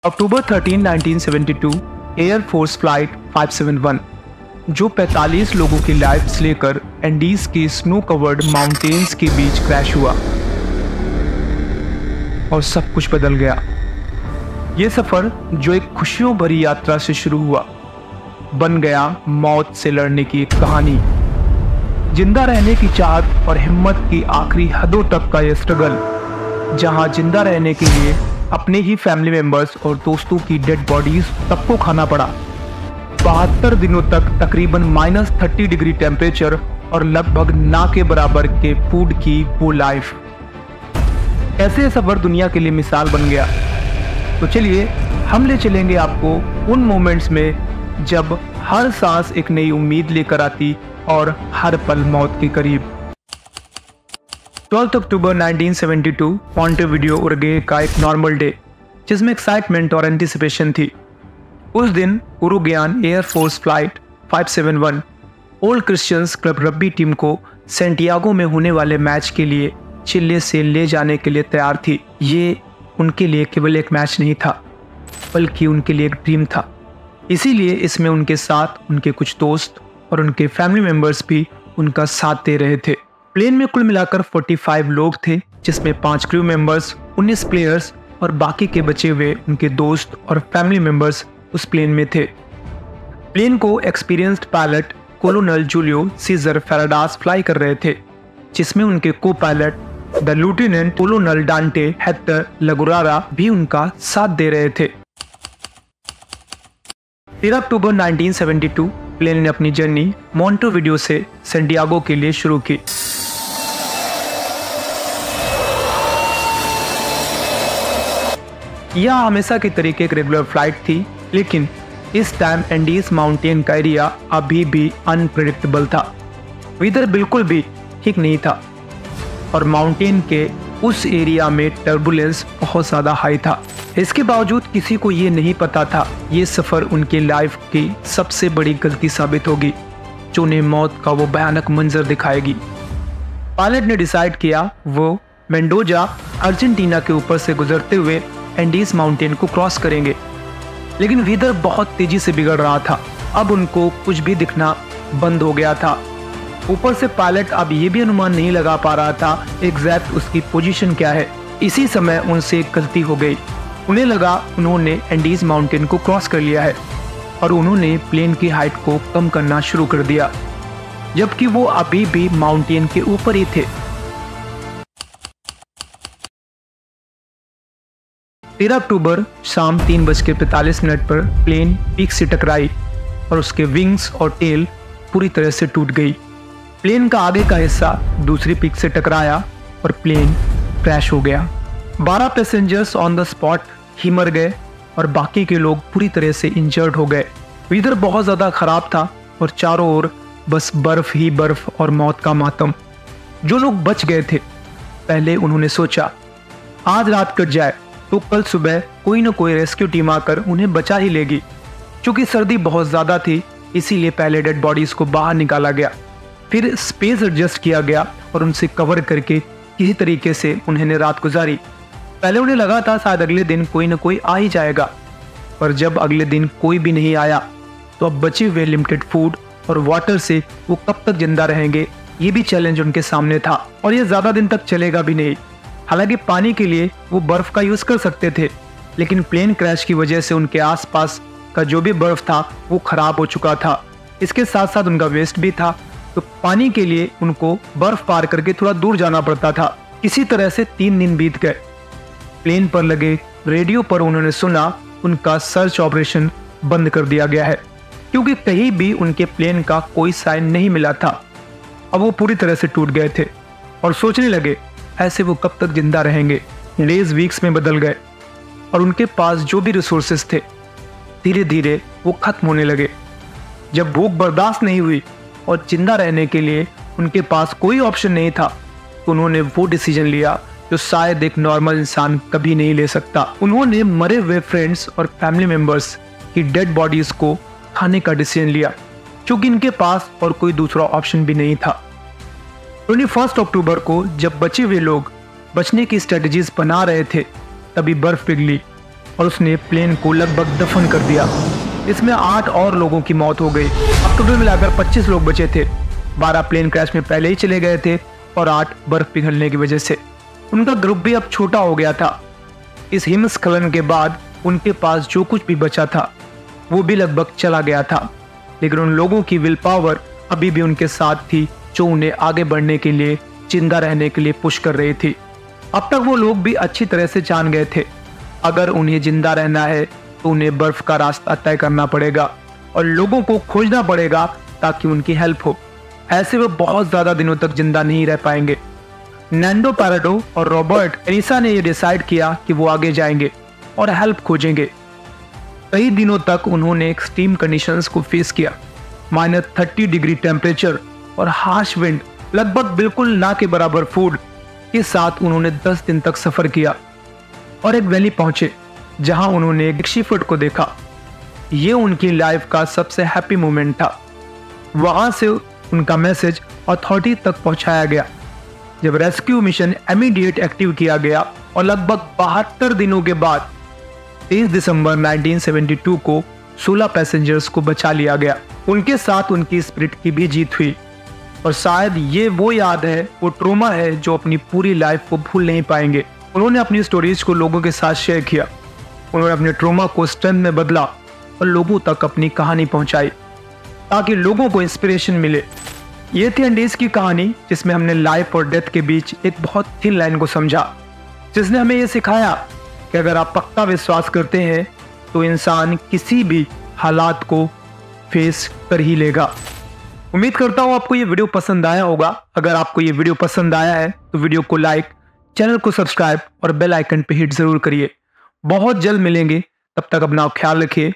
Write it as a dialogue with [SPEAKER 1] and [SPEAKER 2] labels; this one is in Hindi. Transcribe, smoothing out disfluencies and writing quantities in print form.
[SPEAKER 1] अक्टूबर 13, 1972 एयर फोर्स फ्लाइट 571 जो 45 लोगों की लाइफ्स लेकर एंडीज के स्नो कवर्ड माउंटेन्स के बीच क्रैश हुआ और सब कुछ बदल गया। ये सफर जो एक खुशियों भरी यात्रा से शुरू हुआ बन गया मौत से लड़ने की एक कहानी। जिंदा रहने की चाहत और हिम्मत की आखिरी हदों तक का यह स्ट्रगल, जहां जिंदा रहने के लिए अपने ही फैमिली मेंबर्स और दोस्तों की डेड बॉडीज सबको खाना पड़ा। 72 दिनों तक तकरीबन -30 डिग्री टेम्परेचर और लगभग ना के बराबर के फूड की वो लाइफ। कैसे ये सफर दुनिया के लिए मिसाल बन गया। तो चलिए हम ले चलेंगे आपको उन मोमेंट्स में जब हर सांस एक नई उम्मीद लेकर आती और हर पल मौत के करीब। 12 अक्टूबर 1972 मॉन्टेविडियो उरुग्वे का एक नॉर्मल डे जिसमें एक्साइटमेंट और एंटिसिपेशन थी। उस दिन Uruguayan air force flight 571 old Christians club rugby team को सैंटियागो में होने वाले मैच के लिए चिले से ले जाने के लिए तैयार थी। ये उनके लिए केवल एक मैच नहीं था बल्कि उनके लिए एक ड्रीम था। इसीलिए इसमें उनके साथ उनके कुछ दोस्त और उनके फैमिली मेंबर्स भी उनका साथ दे रहे थे। प्लेन में कुल मिलाकर 45 लोग थे जिसमें 5 क्रू मेंबर्स, 19 प्लेयर्स और बाकी के बचे हुए उनके दोस्त और फैमिली मेंबर्स उस प्लेन में थे। प्लेन को experienced pilot colonel Julio Cesar Ferradas fly कर रहे थे, जिसमें उनके copilot the lieutenant colonel Dante Hector Lagurara भी उनका साथ दे रहे थे। 13 अक्टूबर 1972 प्लेन ने अपनी जर्नी मॉन्टेविडियो से सैंटियागो के लिए शुरू की। यह हमेशा की तरीके एक रेगुलर फ्लाइट थी, लेकिन इस टाइम एंडीज माउंटेन का एरिया अभी भी अनप्रेडिक्टेबल था। वेदर बिल्कुल भी ठीक नहीं था और माउंटेन के उस एरिया में टर्बुलेंस बहुत ज़्यादा हाई था। इसके बावजूद किसी को ये नहीं पता था ये सफ़र उनकी लाइफ की सबसे बड़ी गलती साबित होगी, जो उन्हें मौत का वो भयानक मंजर दिखाएगी। पायलट ने डिसाइड किया वो मेंडोजा अर्जेंटीना के ऊपर से गुजरते हुए एंडीज माउंटेन को क्रॉस करेंगे, लेकिन वेदर बहुत तेजी से बिगड़ रहा था। अब उनको कुछ भी दिखना बंद हो गया था। ऊपर से पायलट अब ये भी अनुमान नहीं लगा पा रहा था एग्जैक्ट उसकी पोजीशन क्या है। इसी समय उनसे एक गलती हो गई। उन्हें लगा उन्होंने एंडीज माउंटेन को क्रॉस कर लिया है और उन्होंने प्लेन की हाइट को कम करना शुरू कर दिया, जबकि वो अभी भी माउंटेन के ऊपर ही थे। 13 अक्टूबर शाम 3:45 पर प्लेन पीक से टकराई और उसके विंग्स और टेल पूरी तरह से टूट गई। प्लेन का आगे का हिस्सा दूसरी पीक से टकराया और प्लेन क्रैश हो गया। 12 पैसेंजर्स ऑन द स्पॉट ही मर गए और बाकी के लोग पूरी तरह से इंजर्ड हो गए। वेदर बहुत ज़्यादा ख़राब था और चारों ओर बस बर्फ़ ही बर्फ़ और मौत का मातम। जो लोग बच गए थे, पहले उन्होंने सोचा आज रात कट जाए तो कल सुबह कोई न कोई रेस्क्यू टीम आकर उन्हें बचा ही लेगी। क्योंकि सर्दी बहुत ज़्यादा थी, इसीलिए पहले डेड बॉडीज़ को बाहर निकाला गया, फिर स्पेस एडजस्ट किया गया और उनसे कवर करके किसी तरीके से उन्होंने रात गुजारी। पहले उन्हें लगा था शायद अगले दिन कोई न कोई आ ही जाएगा, पर जब अगले दिन कोई भी नहीं आया तो अब बचे हुए लिमिटेड फूड और वाटर से वो कब तक जिंदा रहेंगे, ये भी चैलेंज उनके सामने था और ये ज़्यादा दिन तक चलेगा भी नहीं। हालांकि पानी के लिए वो बर्फ़ का यूज़ कर सकते थे, लेकिन प्लेन क्रैश की वजह से उनके आसपास का जो भी बर्फ़ था वो ख़राब हो चुका था। इसके साथ साथ उनका वेस्ट भी था, तो पानी के लिए उनको बर्फ़ पार करके थोड़ा दूर जाना पड़ता था। इसी तरह से 3 दिन बीत गए। प्लेन पर लगे रेडियो पर उन्होंने सुना उनका सर्च ऑपरेशन बंद कर दिया गया है, क्योंकि कहीं भी उनके प्लेन का कोई साइन नहीं मिला था। अब वो पूरी तरह से टूट गए थे और सोचने लगे ऐसे वो कब तक जिंदा रहेंगे। डेज वीक्स में बदल गए और उनके पास जो भी रिसोर्सेस थे धीरे धीरे वो खत्म होने लगे। जब भूख बर्दाश्त नहीं हुई और जिंदा रहने के लिए उनके पास कोई ऑप्शन नहीं था, तो उन्होंने वो डिसीजन लिया जो शायद एक नॉर्मल इंसान कभी नहीं ले सकता। उन्होंने मरे हुए फ्रेंड्स और फैमिली मेंबर्स की डेड बॉडीज को खाने का डिसीजन लिया, क्योंकि इनके पास और कोई दूसरा ऑप्शन भी नहीं था। 21 अक्टूबर को जब बचे हुए लोग बचने की स्ट्रेटजीज बना रहे थे, तभी बर्फ पिघली और उसने प्लेन को लगभग दफन कर दिया। इसमें 8 और लोगों की मौत हो गई। अब टोटल मिलाकर 25 लोग बचे थे। 12 प्लेन क्रैश में पहले ही चले गए थे और 8 बर्फ पिघलने की वजह से। उनका ग्रुप भी अब छोटा हो गया था। इस हिमस्खलन के बाद उनके पास जो कुछ भी बचा था वो भी लगभग चला गया था, लेकिन उन लोगों की विल पावर अभी भी उनके साथ थी, जो उन्हें आगे बढ़ने के लिए, जिंदा रहने के लिए पुश कर रही थी। अब तक वो लोग भी अच्छी तरह से जान गए थे, अगर उन्हें जिंदा रहना है तो उन्हें बर्फ का रास्ता तय करना पड़ेगा और लोगों को खोजना पड़ेगा ताकि उनकी हेल्प हो। ऐसे वो बहुत ज्यादा दिनों तक जिंदा नहीं रह पाएंगे। नैंडो पैराडो और रॉबर्ट एनिसा ने यह डिसाइड किया कि वो आगे जाएंगे और हेल्प खोजेंगे। कई दिनों तक उन्होंने एक्सट्रीम कंडीशंस को फेस किया। -30 डिग्री टेम्परेचर और हार्श विंड, लगभग बिल्कुल ना के बराबर फूड के साथ उन्होंने 10 दिन तक सफर किया और एक वैली पहुंचे जहां उन्होंने एक शिफर्ट को देखा। ये उनकी लाइफ का सबसे हैप्पी मोमेंट था। वहां से उनका मैसेज अथॉरिटी तक पहुंचाया गया। जब रेस्क्यू मिशन इमीडिएट एक्टिव किया गया और लगभग 72 दिनों के बाद 23 दिसंबर 1972 को 16 पैसेंजर्स को बचा लिया गया। उनके साथ उनकी स्पिरिट की भी जीत हुई और शायद ये वो याद है, वो ट्रोमा है जो अपनी पूरी लाइफ को भूल नहीं पाएंगे। उन्होंने अपनी स्टोरीज को लोगों के साथ शेयर किया। उन्होंने अपने ट्रोमा को स्ट्रेंथ में बदला और लोगों तक अपनी कहानी पहुंचाई ताकि लोगों को इंस्पिरेशन मिले। ये थी एंडीज की कहानी, जिसमें हमने लाइफ और डेथ के बीच एक बहुत थिन लाइन को समझा, जिसने हमें ये सिखाया कि अगर आप पक्का विश्वास करते हैं तो इंसान किसी भी हालात को फेस कर ही लेगा। उम्मीद करता हूँ आपको ये वीडियो पसंद आया होगा। अगर आपको ये वीडियो पसंद आया है तो वीडियो को लाइक, चैनल को सब्सक्राइब और बेल आइकन पे हिट जरूर करिए। बहुत जल्द मिलेंगे, तब तक अपना ख्याल रखिए।